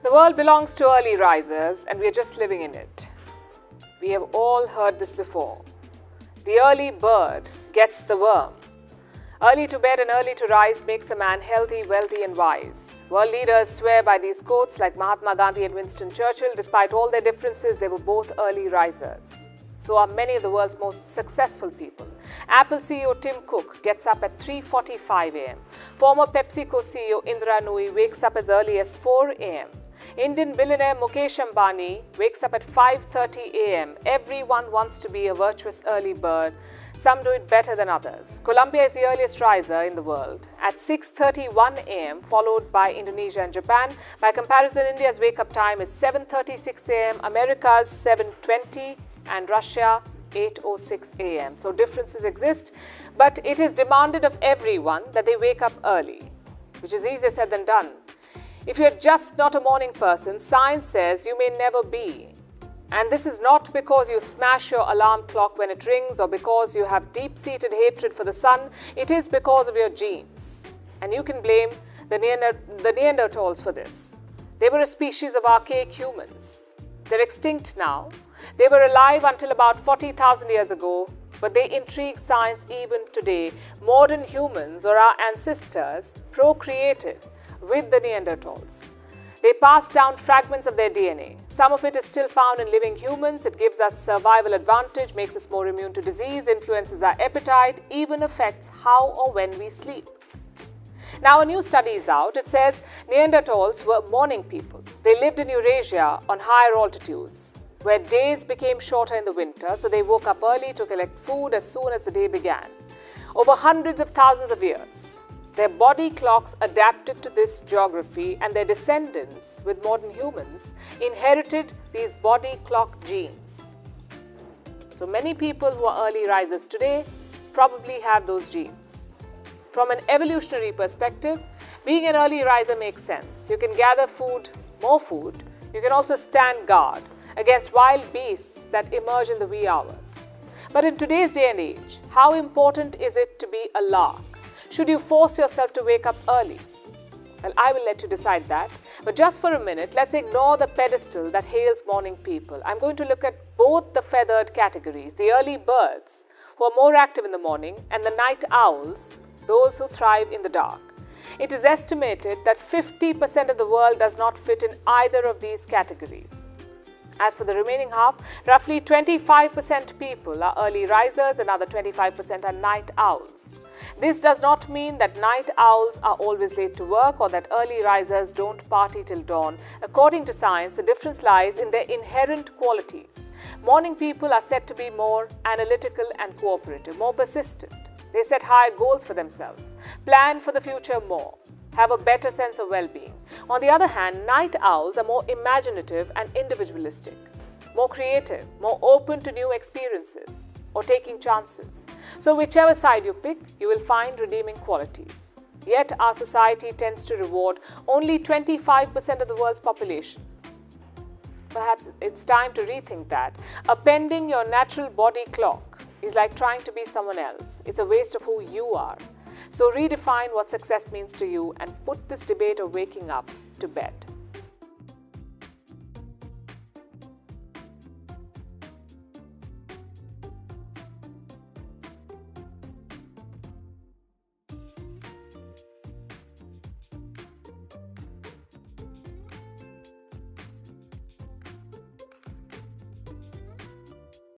The world belongs to early risers and we are just living in it. We have all heard this before. The early bird gets the worm. Early to bed and early to rise makes a man healthy, wealthy and wise. World leaders swear by these quotes like Mahatma Gandhi and Winston Churchill. Despite all their differences, they were both early risers. So are many of the world's most successful people. Apple CEO Tim Cook gets up at 3:45 a.m. Former PepsiCo CEO Indra Nooyi wakes up as early as 4 a.m. Indian billionaire Mukesh Ambani wakes up at 5:30 a.m. Everyone wants to be a virtuous early bird. Some do it better than others. Colombia is the earliest riser in the world at 6:31 a.m. followed by Indonesia and Japan. By comparison, India's wake-up time is 7:36 a.m., America's 7:20 and Russia 8:06 a.m. So differences exist, but it is demanded of everyone that they wake up early, which is easier said than done. If you're just not a morning person, science says you may never be. And this is not because you smash your alarm clock when it rings or because you have deep-seated hatred for the sun. It is because of your genes. And you can blame the Neanderthals for this. They were a species of archaic humans. They're extinct now. They were alive until about 40,000 years ago, but they intrigue science even today. Modern humans, or our ancestors, procreated with the Neanderthals. They passed down fragments of their DNA. Some of it is still found in living humans. It gives us survival advantage, makes us more immune to disease, influences our appetite, even affects how or when we sleep. Now, a new study is out. It says Neanderthals were morning people. They lived in Eurasia on higher altitudes, where days became shorter in the winter, so they woke up early to collect food as soon as the day began. Over hundreds of thousands of years, their body clocks adapted to this geography, and their descendants with modern humans inherited these body clock genes. So many people who are early risers today probably have those genes. From an evolutionary perspective, being an early riser makes sense. You can gather food, more food. You can also stand guard against wild beasts that emerge in the wee hours. But in today's day and age, how important is it to be a lark? Should you force yourself to wake up early? Well, I will let you decide that. But just for a minute, let's ignore the pedestal that hails morning people. I'm going to look at both the feathered categories, the early birds, who are more active in the morning, and the night owls, those who thrive in the dark. It is estimated that 50% of the world does not fit in either of these categories. As for the remaining half, roughly 25% people are early risers, another 25% are night owls. This does not mean that night owls are always late to work or that early risers don't party till dawn. According to science, the difference lies in their inherent qualities. Morning people are said to be more analytical and cooperative, more persistent. They set higher goals for themselves, plan for the future more, have a better sense of well-being. On the other hand, night owls are more imaginative and individualistic, more creative, more open to new experiences or taking chances. So whichever side you pick, you will find redeeming qualities. Yet our society tends to reward only 25% of the world's population. Perhaps it's time to rethink that. Appending your natural body clock is like trying to be someone else. It's a waste of who you are. So redefine what success means to you and put this debate of waking up to bed.